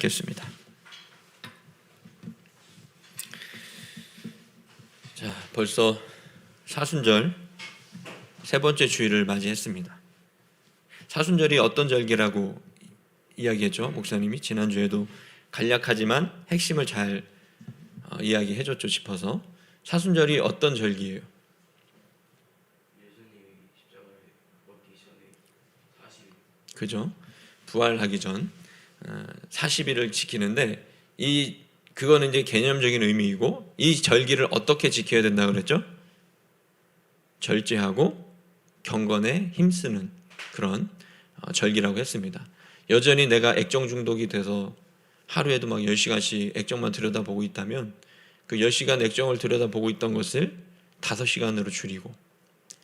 듣겠습니다. 자, 벌써 사순절 세 번째 주일을 맞이했습니다. 사순절이 어떤 절기라고 이야기했죠? 목사님이 지난주에도 간략하지만 핵심을 잘 이야기해줬죠 싶어서. 사순절이 어떤 절기예요? 예수님이 십자가에 못 계시기 전에 40일. 그죠? 부활하기 전 40일을 지키는데 그거는 이제 개념적인 의미이고, 이 절기를 어떻게 지켜야 된다 그랬죠? 절제하고 경건에 힘쓰는 그런 절기라고 했습니다. 여전히 내가 액정 중독이 돼서 하루에도 막 10시간씩 액정만 들여다보고 있다면 그 10시간 액정을 들여다보고 있던 것을 5시간으로 줄이고,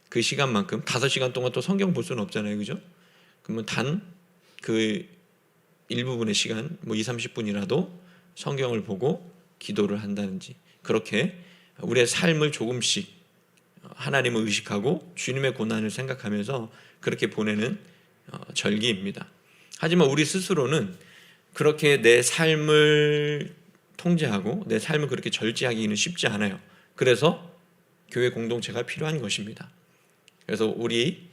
그 시간만큼 5시간 동안 또 성경 볼 수는 없잖아요. 그죠? 그러면 단 그 일부분의 시간, 2, 30분이라도 성경을 보고 기도를 한다든지, 그렇게 우리의 삶을 조금씩 하나님을 의식하고 주님의 고난을 생각하면서 그렇게 보내는 절기입니다. 하지만 우리 스스로는 그렇게 내 삶을 통제하고 내 삶을 그렇게 절제하기는 쉽지 않아요. 그래서 교회 공동체가 필요한 것입니다. 그래서 우리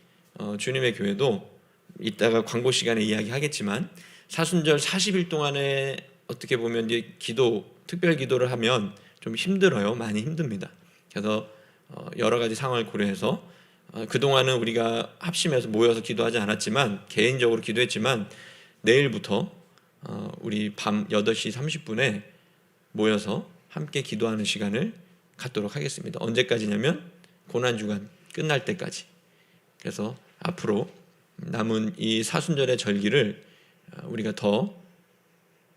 주님의 교회도 이따가 광고 시간에 이야기하겠지만, 사순절 40일 동안에 어떻게 보면 이제 특별 기도를 하면 좀 힘들어요. 많이 힘듭니다. 그래서 여러 가지 상황을 고려해서 그동안은 우리가 합심해서 모여서 기도하지 않았지만, 개인적으로 기도했지만, 내일부터 우리 밤 8시 30분에 모여서 함께 기도하는 시간을 갖도록 하겠습니다. 언제까지냐면 고난주간 끝날 때까지. 그래서 앞으로 남은 이 사순절의 절기를 우리가 더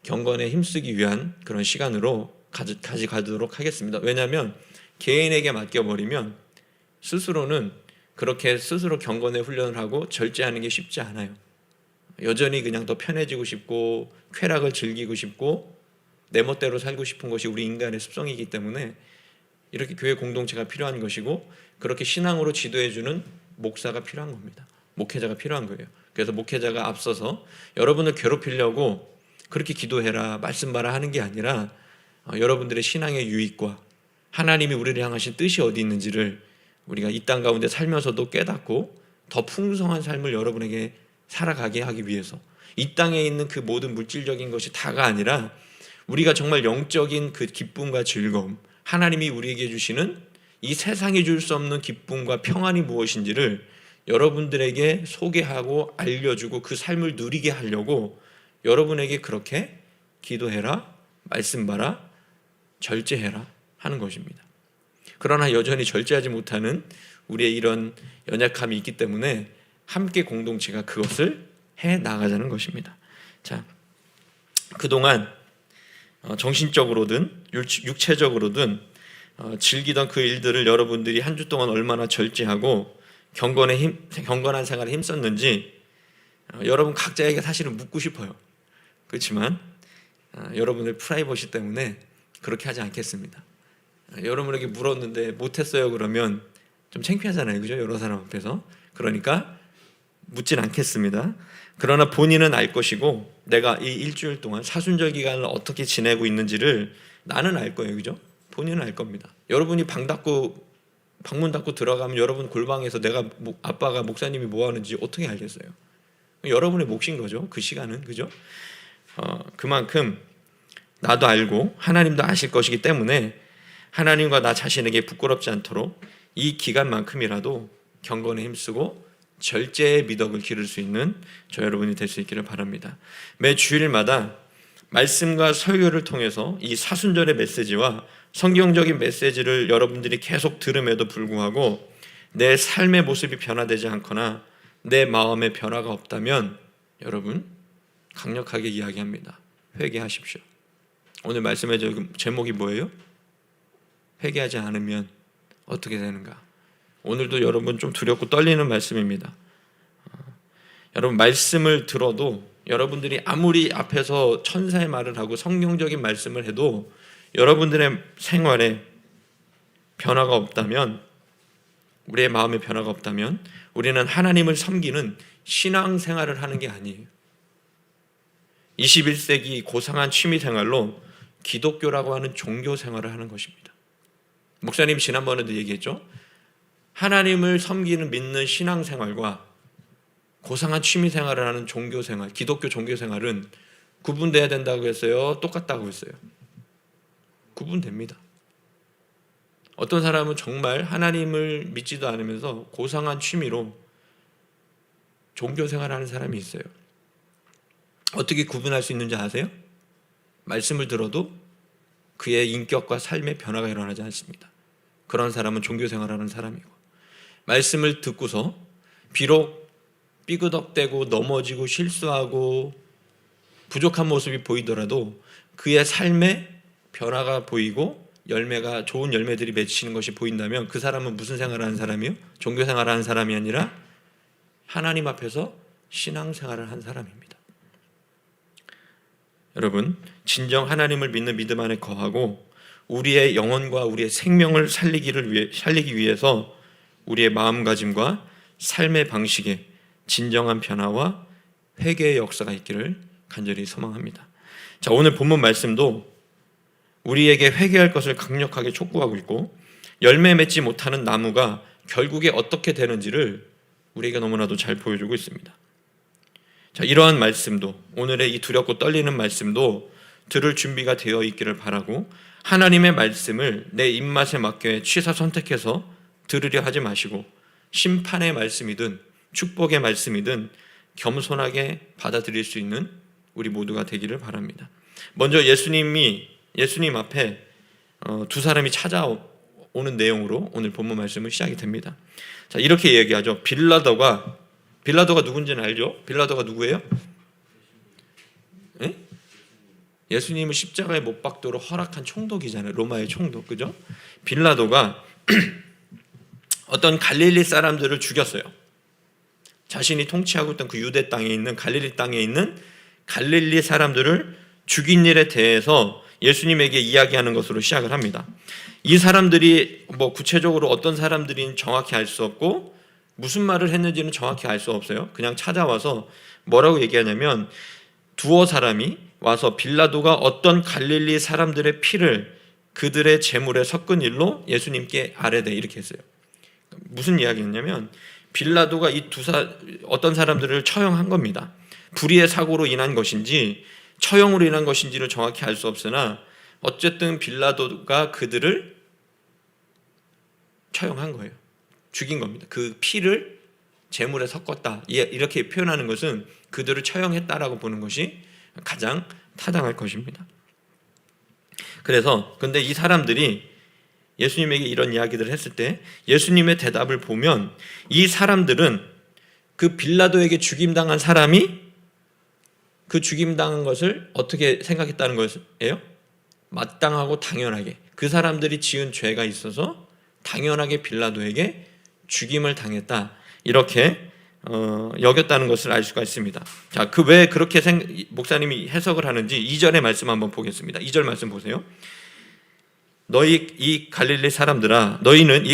경건에 힘쓰기 위한 그런 시간으로 가져가도록 하겠습니다. 왜냐하면 개인에게 맡겨버리면 스스로는 그렇게 스스로 경건의 훈련을 하고 절제하는 게 쉽지 않아요. 여전히 그냥 더 편해지고 싶고 쾌락을 즐기고 싶고 내 멋대로 살고 싶은 것이 우리 인간의 습성이기 때문에 이렇게 교회 공동체가 필요한 것이고, 그렇게 신앙으로 지도해주는 목사가 필요한 겁니다. 목회자가 필요한 거예요. 그래서 목회자가 앞서서 여러분을 괴롭히려고 그렇게 기도해라, 말씀 봐라 하는 게 아니라 여러분들의 신앙의 유익과 하나님이 우리를 향하신 뜻이 어디 있는지를 우리가 이 땅 가운데 살면서도 깨닫고 더 풍성한 삶을 여러분에게 살아가게 하기 위해서, 이 땅에 있는 그 모든 물질적인 것이 다가 아니라 우리가 정말 영적인 그 기쁨과 즐거움, 하나님이 우리에게 주시는 이 세상이 줄 수 없는 기쁨과 평안이 무엇인지를 여러분들에게 소개하고 알려주고 그 삶을 누리게 하려고 여러분에게 그렇게 기도해라, 말씀 봐라, 절제해라 하는 것입니다. 그러나 여전히 절제하지 못하는 우리의 이런 연약함이 있기 때문에 함께 공동체가 그것을 해 나가자는 것입니다. 자, 그동안 정신적으로든 육체적으로든 즐기던 그 일들을 여러분들이 한 주 동안 얼마나 절제하고 경건한 생활에 힘썼는지 여러분 각자에게 사실은 묻고 싶어요. 그렇지만 여러분의 프라이버시 때문에 그렇게 하지 않겠습니다. 여러분에게 물었는데 못했어요 그러면 좀 창피하잖아요. 그죠? 여러 사람 앞에서. 그러니까 묻진 않겠습니다. 그러나 본인은 알 것이고, 내가 이 일주일 동안 사순절 기간을 어떻게 지내고 있는지를 나는 알 거예요. 그죠? 본인은 알 겁니다. 여러분이 방문 닫고 들어가면 여러분 골방에서 내가 아빠가 목사님이 뭐 하는지 어떻게 알겠어요? 여러분의 몫인 거죠. 그 시간은. 그죠? 그만큼 나도 알고 하나님도 아실 것이기 때문에 하나님과 나 자신에게 부끄럽지 않도록 이 기간만큼이라도 경건에 힘쓰고 절제의 미덕을 기를 수 있는 저 여러분이 될 수 있기를 바랍니다. 매 주일마다 말씀과 설교를 통해서 이 사순절의 메시지와 성경적인 메시지를 여러분들이 계속 들음에도 불구하고 내 삶의 모습이 변화되지 않거나 내 마음의 변화가 없다면 여러분 강력하게 이야기합니다. 회개하십시오. 오늘 말씀의 제목이 뭐예요? 회개하지 않으면 어떻게 되는가? 오늘도 여러분 좀 두렵고 떨리는 말씀입니다. 여러분 말씀을 들어도 여러분들이 아무리 앞에서 천사의 말을 하고 성경적인 말씀을 해도 여러분들의 생활에 변화가 없다면, 우리의 마음에 변화가 없다면 우리는 하나님을 섬기는 신앙생활을 하는 게 아니에요. 21세기 고상한 취미 생활로 기독교라고 하는 종교 생활을 하는 것입니다. 목사님 지난번에도 얘기했죠. 하나님을 섬기는 믿는 신앙 생활과 고상한 취미 생활을 하는 종교 생활, 기독교 종교 생활은 구분돼야 된다고 했어요? 똑같다고 했어요? 구분됩니다. 어떤 사람은 정말 하나님을 믿지도 않으면서 고상한 취미로 종교 생활을 하는 사람이 있어요. 어떻게 구분할 수 있는지 아세요? 말씀을 들어도 그의 인격과 삶의 변화가 일어나지 않습니다. 그런 사람은 종교 생활을 하는 사람이고, 말씀을 듣고서 비록 삐그덕대고 넘어지고 실수하고 부족한 모습이 보이더라도 그의 삶의 변화가 보이고 열매가, 좋은 열매들이 맺히는 것이 보인다면 그 사람은 무슨 생활을 하는 사람이요? 종교 생활을 하는 사람이 아니라 하나님 앞에서 신앙 생활을 한 사람입니다. 여러분, 진정 하나님을 믿는 믿음 안에 거하고 우리의 영혼과 우리의 생명을 살리기 위해서 우리의 마음가짐과 삶의 방식에 진정한 변화와 회개의 역사가 있기를 간절히 소망합니다. 자, 오늘 본문 말씀도 우리에게 회개할 것을 강력하게 촉구하고 있고, 열매 맺지 못하는 나무가 결국에 어떻게 되는지를 우리에게 너무나도 잘 보여주고 있습니다. 자, 이러한 말씀도, 오늘의 이 두렵고 떨리는 말씀도 들을 준비가 되어 있기를 바라고, 하나님의 말씀을 내 입맛에 맞게 취사 선택해서 들으려 하지 마시고 심판의 말씀이든 축복의 말씀이든 겸손하게 받아들일 수 있는 우리 모두가 되기를 바랍니다. 먼저 예수님 앞에 두 사람이 찾아오는 내용으로 오늘 본문 말씀은 시작이 됩니다. 자, 이렇게 얘기하죠. 빌라도가 누군지는 알죠? 빌라도가 누구예요? 예? 예수님을 십자가에 못 박도록 허락한 총독이잖아요. 로마의 총독, 그죠? 빌라도가 어떤 갈릴리 사람들을 죽였어요. 자신이 통치하고 있던 그 유대 땅에 있는, 갈릴리 땅에 있는 갈릴리 사람들을 죽인 일에 대해서 예수님에게 이야기하는 것으로 시작을 합니다. 이 사람들이 구체적으로 어떤 사람들인 정확히 알 수 없고 무슨 말을 했는지는 정확히 알 수 없어요. 그냥 찾아와서 뭐라고 얘기하냐면, 두어 사람이 와서 빌라도가 어떤 갈릴리 사람들의 피를 그들의 제물에 섞은 일로 예수님께 아뢰되, 이렇게 했어요. 무슨 이야기였냐면, 빌라도가 어떤 사람들을 처형한 겁니다. 불의의 사고로 인한 것인지 처형으로 인한 것인지를 정확히 알 수 없으나 어쨌든 빌라도가 그들을 처형한 거예요. 죽인 겁니다. 그 피를 제물에 섞었다, 이렇게 표현하는 것은 그들을 처형했다라고 보는 것이 가장 타당할 것입니다. 근데 이 사람들이 예수님에게 이런 이야기들을 했을 때 예수님의 대답을 보면, 이 사람들은 그 빌라도에게 죽임당한 사람이 그 죽임당한 것을 어떻게 생각했다는 것이에요? 마땅하고 당연하게, 그 사람들이 지은 죄가 있어서 당연하게 빌라도에게 죽임을 당했다, 이렇게 여겼다는 것을 알 수가 있습니다. 자, 왜 그렇게 목사님이 해석을 하는지 2절의 말씀 한번 보겠습니다. 2절 말씀 보세요. 너희는 이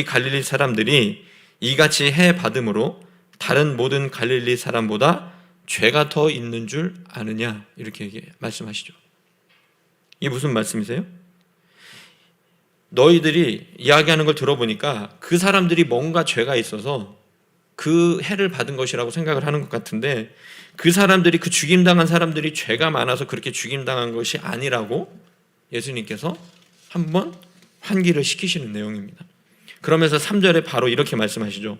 갈릴리 사람들이 이같이 해 받음으로 다른 모든 갈릴리 사람보다 죄가 더 있는 줄 아느냐, 이렇게 말씀하시죠. 이게 무슨 말씀이세요? 너희들이 이야기하는 걸 들어보니까 그 사람들이 뭔가 죄가 있어서 그 해를 받은 것이라고 생각을 하는 것 같은데, 그 사람들이, 그 죽임당한 사람들이 죄가 많아서 그렇게 죽임당한 것이 아니라고 예수님께서 한번 환기를 시키시는 내용입니다. 그러면서 3절에 바로 이렇게 말씀하시죠.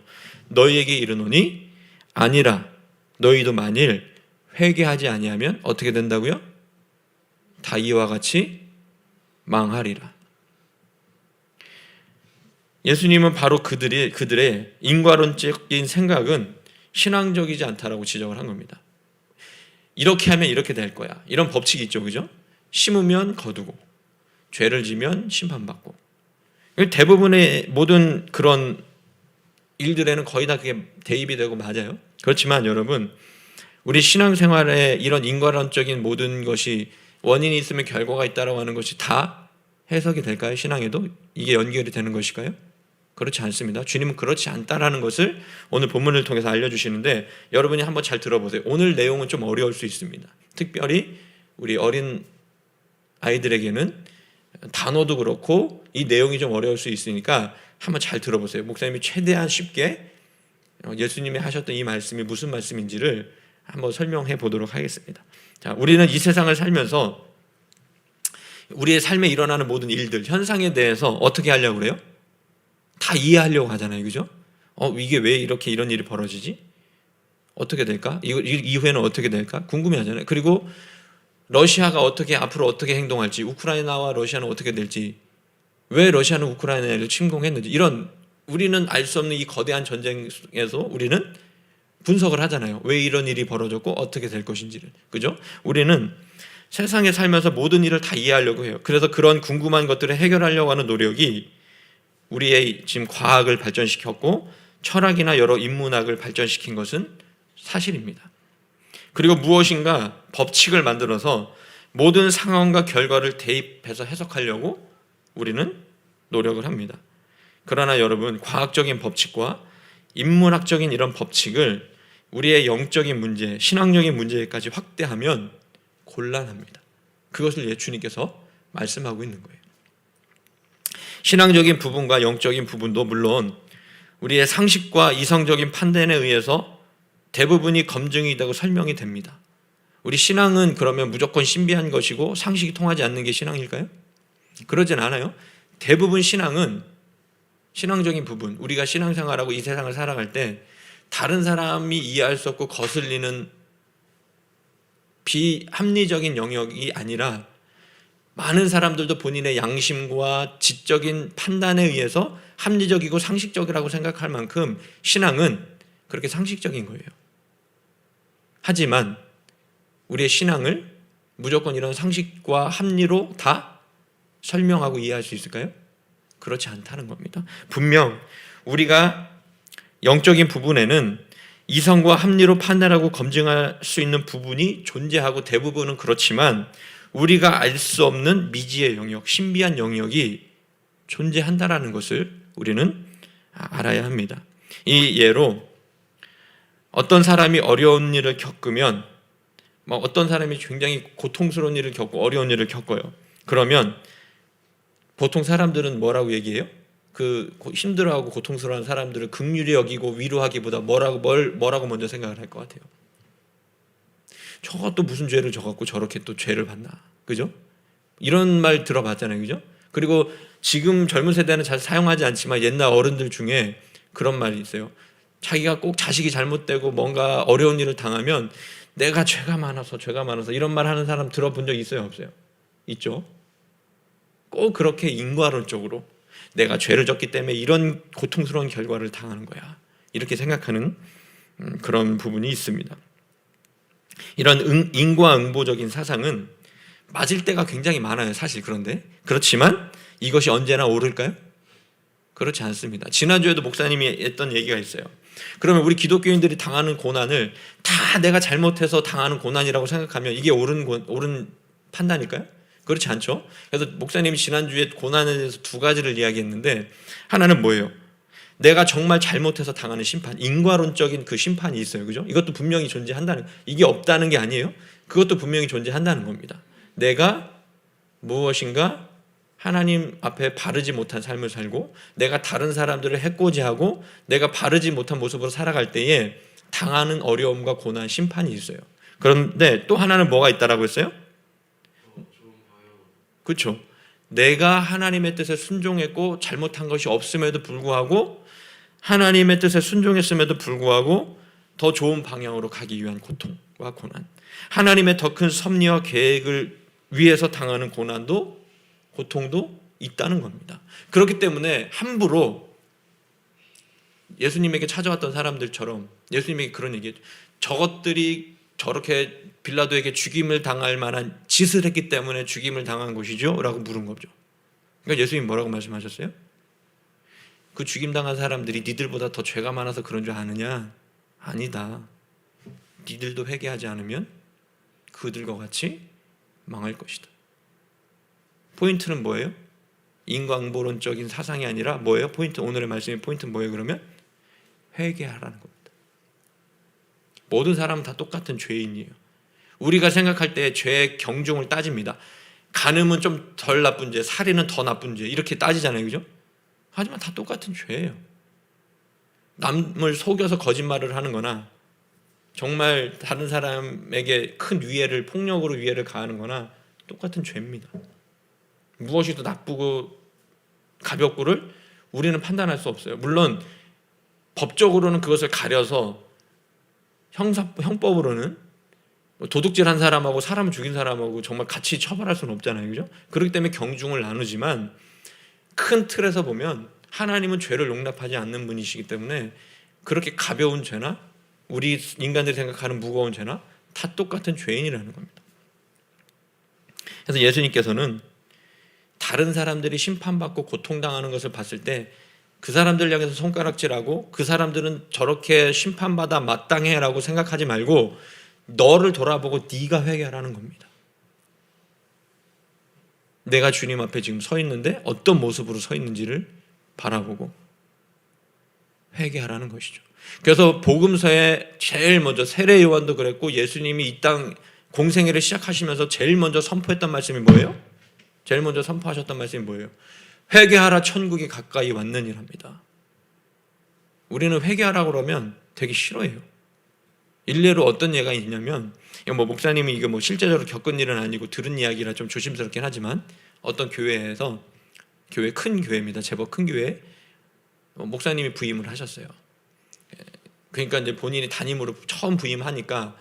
너희에게 이르노니 아니라 너희도 만일 회개하지 아니하면 어떻게 된다고요? 다 이와 같이 망하리라. 예수님은 바로 그들의 인과론적인 생각은 신앙적이지 않다라고 지적을 한 겁니다. 이렇게 하면 이렇게 될 거야, 이런 법칙이 있죠, 그죠? 심으면 거두고 죄를 지면 심판받고, 대부분의 모든 그런 일들에는 거의 다 그게 대입이 되고 맞아요. 그렇지만 여러분, 우리 신앙생활에 이런 인과론적인 모든 것이 원인이 있으면 결과가 있다라고 하는 것이 다 해석이 될까요? 신앙에도 이게 연결이 되는 것일까요? 그렇지 않습니다. 주님은 그렇지 않다라는 것을 오늘 본문을 통해서 알려주시는데, 여러분이 한번 잘 들어보세요. 오늘 내용은 좀 어려울 수 있습니다. 특별히 우리 어린 아이들에게는 단어도 그렇고 이 내용이 좀 어려울 수 있으니까 한번 잘 들어보세요. 목사님이 최대한 쉽게 예수님이 하셨던 이 말씀이 무슨 말씀인지를 한번 설명해 보도록 하겠습니다. 자, 우리는 이 세상을 살면서 우리의 삶에 일어나는 모든 일들, 현상에 대해서 어떻게 하려고 그래요? 다 이해하려고 하잖아요. 그죠? 이게 왜 이렇게 이런 일이 벌어지지? 어떻게 될까? 이후에는 어떻게 될까? 궁금해 하잖아요. 그리고 러시아가 앞으로 어떻게 행동할지, 우크라이나와 러시아는 어떻게 될지, 왜 러시아는 우크라이나를 침공했는지, 이런 우리는 알 수 없는 이 거대한 전쟁에서 우리는 분석을 하잖아요. 왜 이런 일이 벌어졌고 어떻게 될 것인지를. 그죠? 우리는 세상에 살면서 모든 일을 다 이해하려고 해요. 그래서 그런 궁금한 것들을 해결하려고 하는 노력이 우리의 지금 과학을 발전시켰고 철학이나 여러 인문학을 발전시킨 것은 사실입니다. 그리고 무엇인가 법칙을 만들어서 모든 상황과 결과를 대입해서 해석하려고 우리는 노력을 합니다. 그러나 여러분, 과학적인 법칙과 인문학적인 이런 법칙을 우리의 영적인 문제, 신앙적인 문제까지 확대하면 곤란합니다. 그것을 예수님께서 말씀하고 있는 거예요. 신앙적인 부분과 영적인 부분도 물론 우리의 상식과 이성적인 판단에 의해서 대부분이 검증이 되고 설명이 됩니다. 우리 신앙은 그러면 무조건 신비한 것이고 상식이 통하지 않는 게 신앙일까요? 그러진 않아요. 대부분 신앙은 신앙적인 부분, 우리가 신앙생활하고 이 세상을 살아갈 때 다른 사람이 이해할 수 없고 거슬리는 비합리적인 영역이 아니라 많은 사람들도 본인의 양심과 지적인 판단에 의해서 합리적이고 상식적이라고 생각할 만큼 신앙은 그렇게 상식적인 거예요. 하지만 우리의 신앙을 무조건 이런 상식과 합리로 다 설명하고 이해할 수 있을까요? 그렇지 않다는 겁니다. 분명 우리가 영적인 부분에는 이성과 합리로 판단하고 검증할 수 있는 부분이 존재하고 대부분은 그렇지만 우리가 알 수 없는 미지의 영역, 신비한 영역이 존재한다라는 것을 우리는 알아야 합니다. 이 예로 어떤 사람이 어려운 일을 겪으면 어떤 사람이 굉장히 고통스러운 일을 겪고 어려운 일을 겪어요. 그러면 보통 사람들은 뭐라고 얘기해요? 그 힘들어하고 고통스러운 사람들을 긍휼히 여기고 위로하기보다 뭐라고 먼저 생각을 할 것 같아요. 저것도 무슨 죄를 져갖고 저렇게 또 죄를 받나, 그죠? 이런 말 들어봤잖아요, 그죠? 그리고 지금 젊은 세대는 잘 사용하지 않지만 옛날 어른들 중에 그런 말이 있어요. 자기가 꼭 자식이 잘못되고 뭔가 어려운 일을 당하면 내가 죄가 많아서 이런 말 하는 사람 들어본 적 있어요, 없어요? 있죠? 꼭 그렇게 인과론적으로 내가 죄를 졌기 때문에 이런 고통스러운 결과를 당하는 거야, 이렇게 생각하는 그런 부분이 있습니다. 이런 인과응보적인 사상은 맞을 때가 굉장히 많아요, 사실. 그런데 그렇지만 이것이 언제나 옳을까요? 그렇지 않습니다. 지난주에도 목사님이 했던 얘기가 있어요. 그러면 우리 기독교인들이 당하는 고난을 다 내가 잘못해서 당하는 고난이라고 생각하면 이게 옳은 판단일까요? 그렇지 않죠. 그래서 목사님이 지난주에 고난에 대해서 두 가지를 이야기했는데, 하나는 뭐예요? 내가 정말 잘못해서 당하는 심판, 인과론적인 그 심판이 있어요, 그죠? 이것도 분명히 존재한다는, 이게 없다는 게 아니에요. 그것도 분명히 존재한다는 겁니다. 내가 무엇인가 하나님 앞에 바르지 못한 삶을 살고 내가 다른 사람들을 해코지하고 내가 바르지 못한 모습으로 살아갈 때에 당하는 어려움과 고난, 심판이 있어요. 그런데 또 하나는 뭐가 있다라고 했어요? 그렇죠. 내가 하나님의 뜻에 순종했고 잘못한 것이 없음에도 불구하고, 하나님의 뜻에 순종했음에도 불구하고 더 좋은 방향으로 가기 위한 고통과 고난, 하나님의 더 큰 섭리와 계획을 위해서 당하는 고난도 고통도 있다는 겁니다. 그렇기 때문에 함부로 예수님에게 찾아왔던 사람들처럼 예수님에게 그런 얘기했죠. 저것들이 저렇게 빌라도에게 죽임을 당할 만한 짓을 했기 때문에 죽임을 당한 것이죠? 라고 물은 거죠. 그러니까 예수님이 뭐라고 말씀하셨어요? 그 죽임당한 사람들이 니들보다 더 죄가 많아서 그런 줄 아느냐? 아니다. 니들도 회개하지 않으면 그들과 같이 망할 것이다. 포인트는 뭐예요? 인과응보론적인 사상이 아니라 뭐예요? 오늘의 말씀의 포인트는 뭐예요? 그러면 회개하라는 겁니다. 모든 사람은 다 똑같은 죄인이에요. 우리가 생각할 때 죄의 경중을 따집니다. 간음은 좀 덜 나쁜 죄, 살인은 더 나쁜 죄 이렇게 따지잖아요, 그죠? 하지만 다 똑같은 죄예요. 남을 속여서 거짓말을 하는 거나 정말 다른 사람에게 큰 위해를, 폭력으로 위해를 가하는 거나 똑같은 죄입니다. 무엇이 더 나쁘고 가볍고를 우리는 판단할 수 없어요. 물론 법적으로는 그것을 가려서 형법으로는 도둑질한 사람하고 사람을 죽인 사람하고 정말 같이 처벌할 수는 없잖아요, 그죠? 그렇기 때문에 경중을 나누지만 큰 틀에서 보면 하나님은 죄를 용납하지 않는 분이시기 때문에 그렇게 가벼운 죄나 우리 인간들이 생각하는 무거운 죄나 다 똑같은 죄인이라는 겁니다. 그래서 예수님께서는 다른 사람들이 심판받고 고통당하는 것을 봤을 때 그 사람들 향해서 손가락질하고 그 사람들은 저렇게 심판받아 마땅해라고 생각하지 말고 너를 돌아보고 네가 회개하라는 겁니다. 내가 주님 앞에 지금 서 있는데 어떤 모습으로 서 있는지를 바라보고 회개하라는 것이죠. 그래서 복음서에 제일 먼저 세례 요한도 그랬고 예수님이 이 땅 공생애를 시작하시면서 제일 먼저 선포했던 말씀이 뭐예요? 제일 먼저 선포하셨던 말씀이 뭐예요? 회개하라, 천국이 가까이 왔느니랍니다. 우리는 회개하라고 그러면 되게 싫어해요. 일례로 어떤 예가 있냐면, 목사님이 이거 실제적으로 겪은 일은 아니고 들은 이야기라 좀 조심스럽긴 하지만 어떤 교회에서, 큰 교회입니다. 제법 큰 교회, 목사님이 부임을 하셨어요. 그러니까 이제 본인이 담임으로 처음 부임하니까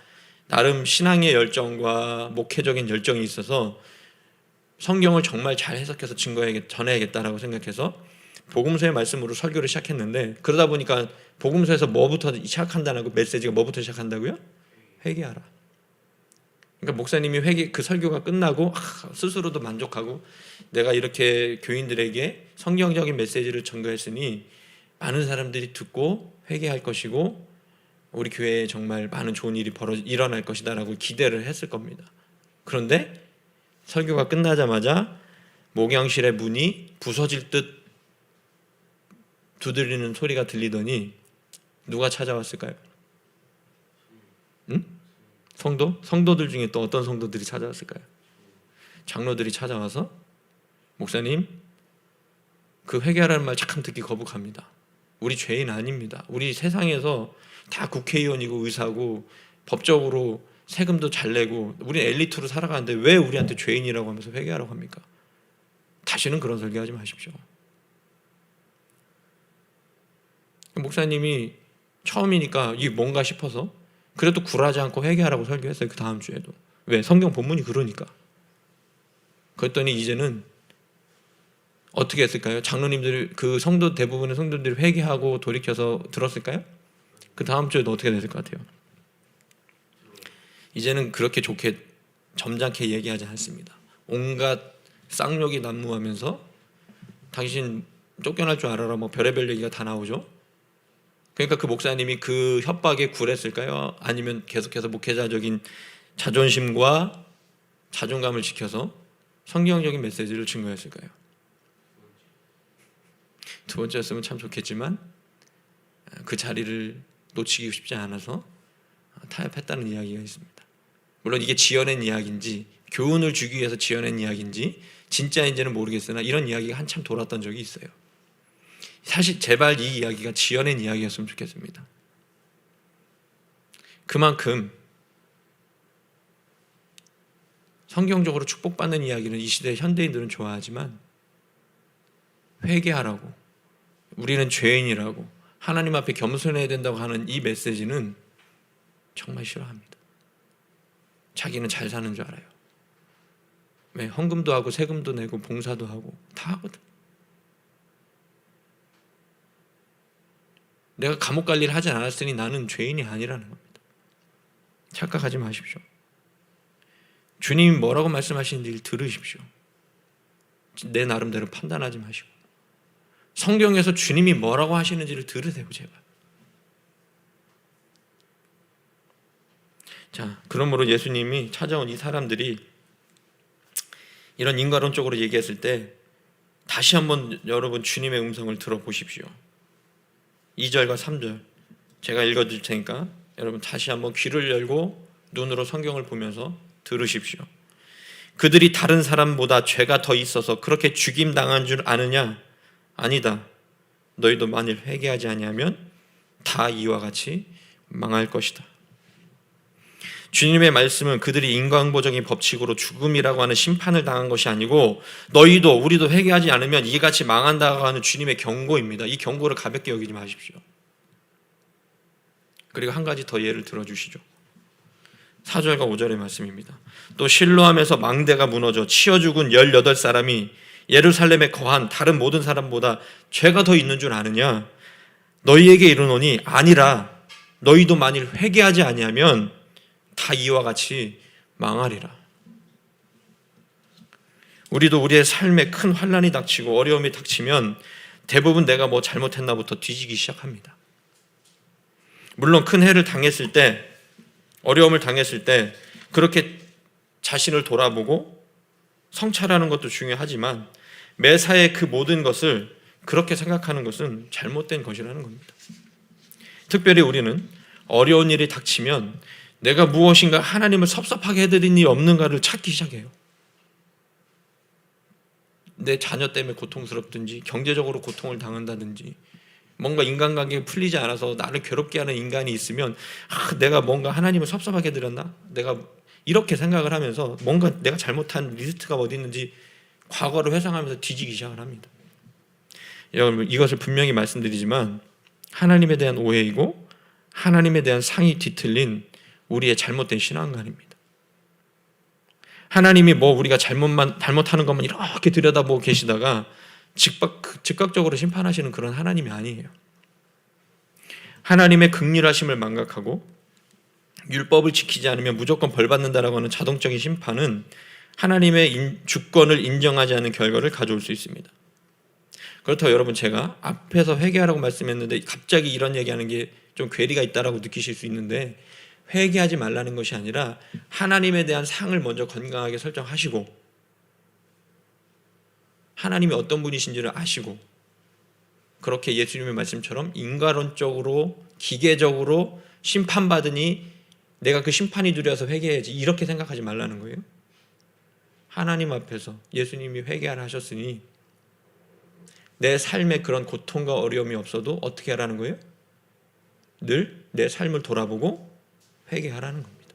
나름 신앙의 열정과 목회적인 열정이 있어서 성경을 정말 잘 해석해서 전해야겠다라고 생각해서 복음서의 말씀으로 설교를 시작했는데, 그러다 보니까 복음서에서 뭐부터 시작한다고, 메시지가 뭐부터 시작한다고요? 회개하라. 그러니까 목사님이 그 설교가 끝나고 스스로도 만족하고 내가 이렇게 교인들에게 성경적인 메시지를 전가했으니 많은 사람들이 듣고 회개할 것이고 우리 교회에 정말 많은 좋은 일이 일어날 것이다라고 기대를 했을 겁니다. 그런데 설교가 끝나자마자 목양실의 문이 부서질 듯 두드리는 소리가 들리더니 누가 찾아왔을까요? 응? 성도들 중에 또 어떤 성도들이 찾아왔을까요? 장로들이 찾아와서 목사님, 그 회개하라는 말 잠깐 듣기 거북합니다. 우리 죄인 아닙니다. 우리 세상에서 다 국회의원이고 의사고 법적으로 세금도 잘 내고 우리 엘리트로 살아가는데 왜 우리한테 죄인이라고 하면서 회개하라고 합니까? 다시는 그런 설교하지 마십시오. 목사님이 처음이니까 이게 뭔가 싶어서 그래도 굴하지 않고 회개하라고 설교했어요. 그 다음 주에도. 왜? 성경 본문이 그러니까. 그랬더니 이제는 어떻게 했을까요? 장로님들이, 그 대부분의 성도들이 회개하고 돌이켜서 들었을까요? 그 다음 주에도 어떻게 됐을 것 같아요? 이제는 그렇게 좋게 점잖게 얘기하지 않습니다. 온갖 쌍욕이 난무하면서 당신 쫓겨날 줄 알아라, 별의별 얘기가 다 나오죠. 그러니까 그 목사님이 그 협박에 굴했을까요? 아니면 계속해서 목회자적인 자존심과 자존감을 지켜서 성경적인 메시지를 증거했을까요? 두 번째였으면 참 좋겠지만 그 자리를 놓치기 쉽지 않아서 타협했다는 이야기가 있습니다. 물론 이게 지어낸 이야기인지 교훈을 주기 위해서 지어낸 이야기인지 진짜인지는 모르겠으나 이런 이야기가 한참 돌았던 적이 있어요. 사실 제발 이 이야기가 지어낸 이야기였으면 좋겠습니다. 그만큼 성경적으로 축복받는 이야기는 이 시대 현대인들은 좋아하지만 회개하라고, 우리는 죄인이라고, 하나님 앞에 겸손해야 된다고 하는 이 메시지는 정말 싫어합니다. 자기는 잘 사는 줄 알아요. 왜? 헌금도 하고 세금도 내고 봉사도 하고 다 하거든. 내가 감옥 갈 일을 하지 않았으니 나는 죄인이 아니라는 겁니다. 착각하지 마십시오. 주님이 뭐라고 말씀하시는지를 들으십시오. 내 나름대로 판단하지 마시고 성경에서 주님이 뭐라고 하시는지를 들으세요, 제발. 자, 그러므로 예수님이 찾아온 이 사람들이 이런 인과론적으로 얘기했을 때 다시 한번 여러분 주님의 음성을 들어보십시오. 2절과 3절 제가 읽어줄 테니까 여러분 다시 한번 귀를 열고 눈으로 성경을 보면서 들으십시오. 그들이 다른 사람보다 죄가 더 있어서 그렇게 죽임당한 줄 아느냐? 아니다. 너희도 만일 회개하지 아니하면 다 이와 같이 망할 것이다. 주님의 말씀은 그들이 인과응보적인 법칙으로 죽음이라고 하는 심판을 당한 것이 아니고 너희도 우리도 회개하지 않으면 이같이 망한다고 하는 주님의 경고입니다. 이 경고를 가볍게 여기지 마십시오. 그리고 한 가지 더 예를 들어주시죠. 4절과 5절의 말씀입니다. 또 실로암에서 망대가 무너져 치어 죽은 18사람이 예루살렘에 거한 다른 모든 사람보다 죄가 더 있는 줄 아느냐? 너희에게 이르노니 아니라 너희도 만일 회개하지 아니하면 다 이와 같이 망하리라. 우리도 우리의 삶에 큰 환난이 닥치고 어려움이 닥치면 대부분 내가 뭐 잘못했나부터 뒤지기 시작합니다. 물론 큰 해를 당했을 때, 어려움을 당했을 때 그렇게 자신을 돌아보고 성찰하는 것도 중요하지만 매사에 그 모든 것을 그렇게 생각하는 것은 잘못된 것이라는 겁니다. 특별히 우리는 어려운 일이 닥치면 내가 무엇인가 하나님을 섭섭하게 해드린 일이 없는가를 찾기 시작해요. 내 자녀 때문에 고통스럽든지 경제적으로 고통을 당한다든지 뭔가 인간관계가 풀리지 않아서 나를 괴롭게 하는 인간이 있으면 내가 뭔가 하나님을 섭섭하게 해드렸나? 내가 이렇게 생각을 하면서 뭔가 내가 잘못한 리스트가 어디 있는지 과거를 회상하면서 뒤지기 시작을 합니다. 여러분, 이것을 분명히 말씀드리지만 하나님에 대한 오해이고 하나님에 대한 상이 뒤틀린 우리의 잘못된 신앙관입니다. 하나님이 뭐 우리가 잘못하는 것만 이렇게 들여다보고 계시다가 즉각적으로 심판하시는 그런 하나님이 아니에요. 하나님의 긍휼하심을 망각하고 율법을 지키지 않으면 무조건 벌받는다라고 하는 자동적인 심판은 하나님의 주권을 인정하지 않는 결과를 가져올 수 있습니다. 그렇다고 여러분, 제가 앞에서 회개하라고 말씀했는데 갑자기 이런 얘기하는 게 좀 괴리가 있다라고 느끼실 수 있는데, 회개하지 말라는 것이 아니라 하나님에 대한 상을 먼저 건강하게 설정하시고 하나님이 어떤 분이신지를 아시고 그렇게 예수님의 말씀처럼 인과론적으로 기계적으로 심판받으니 내가 그 심판이 두려워서 회개해야지 이렇게 생각하지 말라는 거예요. 하나님 앞에서 예수님이 회개하라 하셨으니 내 삶에 그런 고통과 어려움이 없어도 어떻게 하라는 거예요? 늘 내 삶을 돌아보고 회개하라는 겁니다.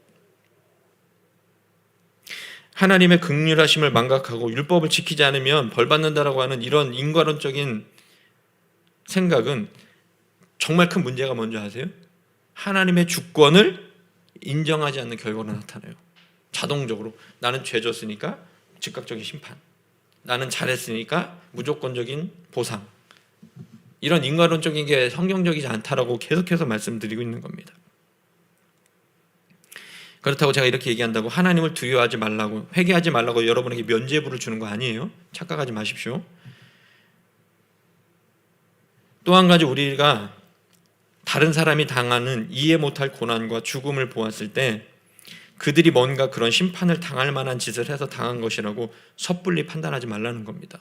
하나님의 긍휼하심을 망각하고 율법을 지키지 않으면 벌받는다라고 하는 이런 인과론적인 생각은 정말 큰 문제가 뭔지 아세요? 하나님의 주권을 인정하지 않는 결과로 나타나요. 자동적으로 나는 죄 졌으니까 즉각적인 심판, 나는 잘했으니까 무조건적인 보상, 이런 인과론적인 게 성경적이지 않다라고 계속해서 말씀드리고 있는 겁니다. 그렇다고 제가 이렇게 얘기한다고 하나님을 두려워하지 말라고, 회개하지 말라고 여러분에게 면죄부를 주는 거 아니에요. 착각하지 마십시오. 또 한 가지, 우리가 다른 사람이 당하는 이해 못할 고난과 죽음을 보았을 때 그들이 뭔가 그런 심판을 당할 만한 짓을 해서 당한 것이라고 섣불리 판단하지 말라는 겁니다.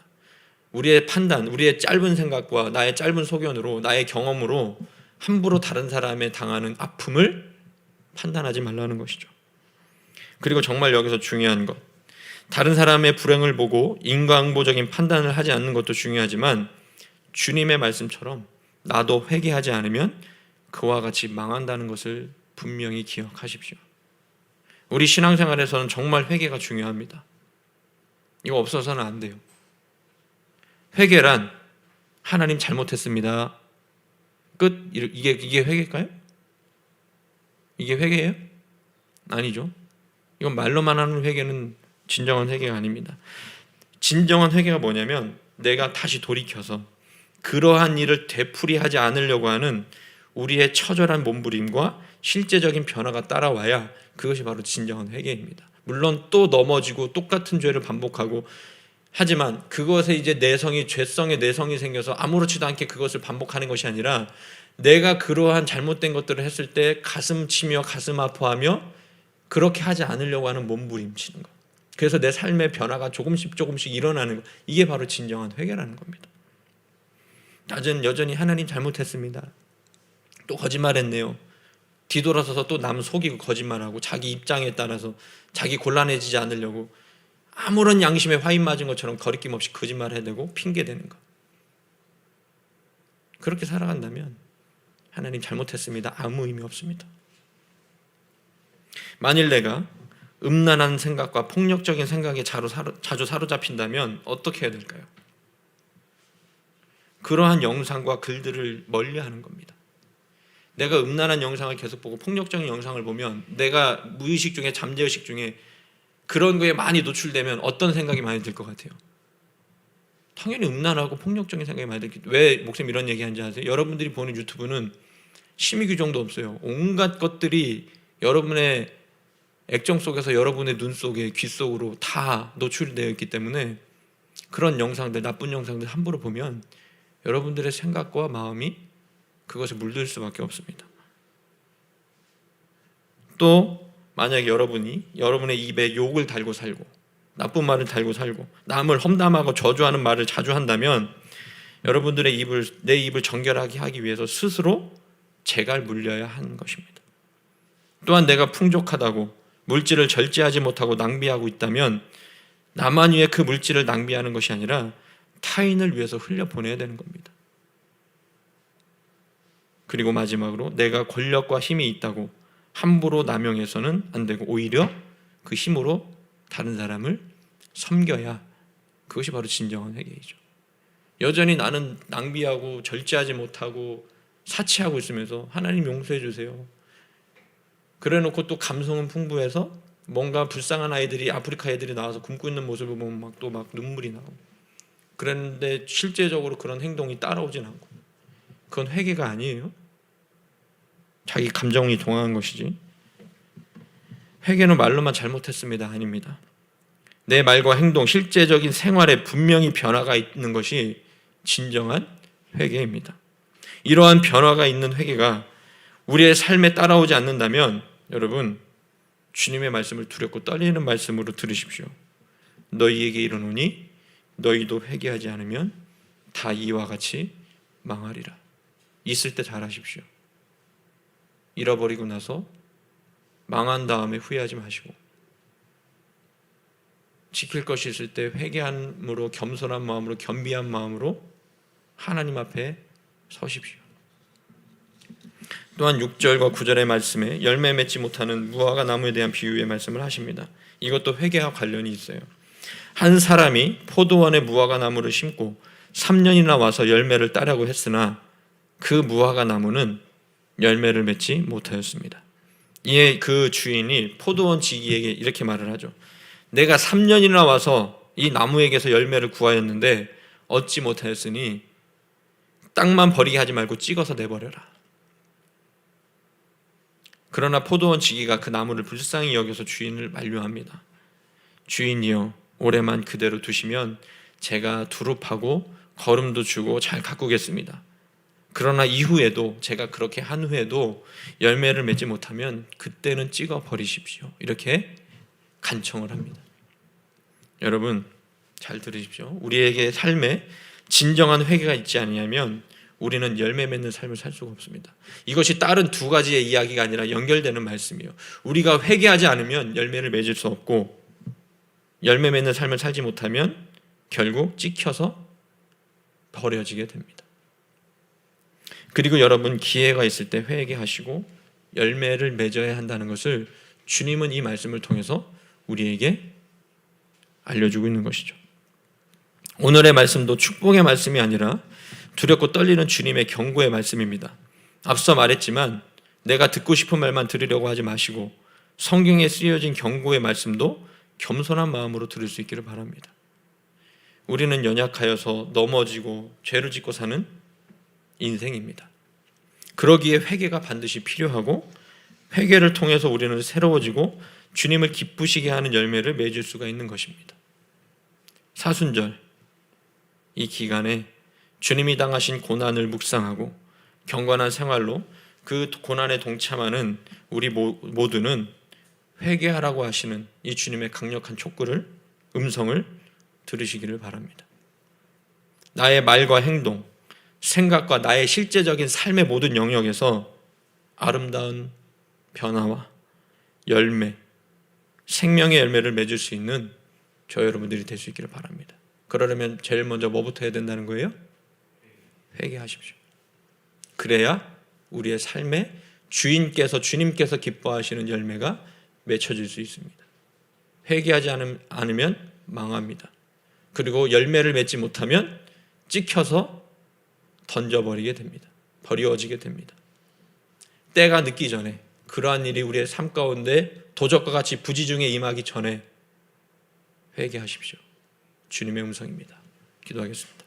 우리의 판단, 우리의 짧은 생각과 나의 짧은 소견으로, 나의 경험으로 함부로 다른 사람의 당하는 아픔을 판단하지 말라는 것이죠. 그리고 정말 여기서 중요한 것, 다른 사람의 불행을 보고 인과응보적인 판단을 하지 않는 것도 중요하지만 주님의 말씀처럼 나도 회개하지 않으면 그와 같이 망한다는 것을 분명히 기억하십시오. 우리 신앙생활에서는 정말 회개가 중요합니다. 이거 없어서는 안 돼요. 회개란 하나님 잘못했습니다, 끝. 이게 회개일까요? 이게 회개예요? 아니죠. 이건 말로만 하는 회개는 진정한 회개가 아닙니다. 진정한 회개가 뭐냐면 내가 다시 돌이켜서 그러한 일을 되풀이하지 않으려고 하는 우리의 처절한 몸부림과 실제적인 변화가 따라와야 그것이 바로 진정한 회개입니다. 물론 또 넘어지고 똑같은 죄를 반복하고 하지만 그것에 이제 죄성의 내성이 생겨서 아무렇지도 않게 그것을 반복하는 것이 아니라 내가 그러한 잘못된 것들을 했을 때 가슴 치며 가슴 아파하며 그렇게 하지 않으려고 하는 몸부림치는 것. 그래서 내 삶의 변화가 조금씩 일어나는 것. 이게 바로 진정한 회개라는 겁니다. 나는 여전히 하나님 잘못했습니다, 또 거짓말했네요, 뒤돌아서서 또 남 속이고 거짓말하고 자기 입장에 따라서 자기 곤란해지지 않으려고 아무런 양심에 화인 맞은 것처럼 거리낌 없이 거짓말해야 되고 핑계대는 것. 그렇게 살아간다면 하나님 잘못했습니다. 아무 의미 없습니다. 만일 내가 음란한 생각과 폭력적인 생각에 자주 사로잡힌다면 어떻게 해야 될까요? 그러한 영상과 글들을 멀리하는 겁니다. 내가 음란한 영상을 계속 보고 폭력적인 영상을 보면 내가 무의식 중에 잠재의식 중에 그런 거에 많이 노출되면 어떤 생각이 많이 들 것 같아요? 당연히 음란하고 폭력적인 생각이 많이 들겠죠. 왜 목사님 이런 얘기하는지 아세요? 여러분들이 보는 유튜브는 심의 규정도 없어요. 온갖 것들이 여러분의 액정 속에서 여러분의 눈 속에 귀 속으로 다 노출이 되어 있기 때문에 그런 영상들, 나쁜 영상들 함부로 보면 여러분들의 생각과 마음이 그것에 물들 수밖에 없습니다. 또 만약에 여러분의 입에 욕을 달고 살고 나쁜 말을 달고 살고 남을 험담하고 저주하는 말을 자주 한다면 여러분들의 내 입을 정결하게 하기 위해서 스스로 재갈 물려야 하는 것입니다. 또한 내가 풍족하다고 물질을 절제하지 못하고 낭비하고 있다면 나만 위해 그 물질을 낭비하는 것이 아니라 타인을 위해서 흘려보내야 되는 겁니다. 그리고 마지막으로 내가 권력과 힘이 있다고 함부로 남용해서는 안 되고 오히려 그 힘으로 다른 사람을 섬겨야 그것이 바로 진정한 회개이죠. 여전히 나는 낭비하고 절제하지 못하고 사치하고 있으면서 하나님 용서해 주세요. 그래놓고 또 감성은 풍부해서 뭔가 불쌍한 아이들이 아프리카 애들이 나와서 굶고 있는 모습을 보면 막 눈물이 나오고 그런데 실제적으로 그런 행동이 따라오진 않고 그건 회개가 아니에요. 자기 감정이 동하는 것이지. 회개는 말로만 잘못했습니다. 아닙니다. 내 말과 행동, 실제적인 생활에 분명히 변화가 있는 것이 진정한 회개입니다. 이러한 변화가 있는 회개가 우리의 삶에 따라오지 않는다면 여러분 주님의 말씀을 두렵고 떨리는 말씀으로 들으십시오. 너희에게 이르노니 너희도 회개하지 않으면 다 이와 같이 망하리라. 있을 때 잘하십시오. 잃어버리고 나서 망한 다음에 후회하지 마시고 지킬 것이 있을 때 회개함으로 겸손한 마음으로 겸비한 마음으로 하나님 앞에 서십시오. 또한 6절과 9절의 말씀에 열매 맺지 못하는 무화과 나무에 대한 비유의 말씀을 하십니다. 이것도 회개와 관련이 있어요. 한 사람이 포도원에 무화과 나무를 심고 3년이나 와서 열매를 따려고 했으나 그 무화과 나무는 열매를 맺지 못하였습니다. 이에 그 주인이 포도원 지기에게 이렇게 말을 하죠. 내가 3년이나 와서 이 나무에게서 열매를 구하였는데 얻지 못하였으니 땅만 버리게 하지 말고 찍어서 내버려라. 그러나 포도원 지기가 그 나무를 불쌍히 여겨서 주인을 만류합니다. 주인이여, 올해만 그대로 두시면 제가 두릅하고 거름도 주고 잘 가꾸겠습니다. 그러나 이후에도 제가 그렇게 한 후에도 열매를 맺지 못하면 그때는 찍어 버리십시오. 이렇게 간청을 합니다. 여러분 잘 들으십시오. 우리에게 삶에 진정한 회개가 있지 않으면 우리는 열매 맺는 삶을 살 수가 없습니다. 이것이 다른 두 가지의 이야기가 아니라 연결되는 말씀이에요. 우리가 회개하지 않으면 열매를 맺을 수 없고 열매 맺는 삶을 살지 못하면 결국 찍혀서 버려지게 됩니다. 그리고 여러분 기회가 있을 때 회개하시고 열매를 맺어야 한다는 것을 주님은 이 말씀을 통해서 우리에게 알려주고 있는 것이죠. 오늘의 말씀도 축복의 말씀이 아니라 두렵고 떨리는 주님의 경고의 말씀입니다. 앞서 말했지만 내가 듣고 싶은 말만 들으려고 하지 마시고 성경에 쓰여진 경고의 말씀도 겸손한 마음으로 들을 수 있기를 바랍니다. 우리는 연약하여서 넘어지고 죄를 짓고 사는 인생입니다. 그러기에 회개가 반드시 필요하고 회개를 통해서 우리는 새로워지고 주님을 기쁘시게 하는 열매를 맺을 수가 있는 것입니다. 사순절 이 기간에 주님이 당하신 고난을 묵상하고 경건한 생활로 그 고난에 동참하는 우리 모두는 회개하라고 하시는 이 주님의 강력한 촉구를 음성을 들으시기를 바랍니다. 나의 말과 행동, 생각과 나의 실제적인 삶의 모든 영역에서 아름다운 변화와 열매, 생명의 열매를 맺을 수 있는 저 여러분들이 될 수 있기를 바랍니다. 그러려면 제일 먼저 뭐부터 해야 된다는 거예요? 회개하십시오. 그래야 우리의 삶에 주님께서 기뻐하시는 열매가 맺혀질 수 있습니다. 회개하지 않으면 망합니다. 그리고 열매를 맺지 못하면 찍혀서 던져버리게 됩니다. 버리워지게 됩니다. 때가 늦기 전에, 그러한 일이 우리의 삶 가운데 도적과 같이 부지중에 임하기 전에 회개하십시오. 주님의 음성입니다. 기도하겠습니다.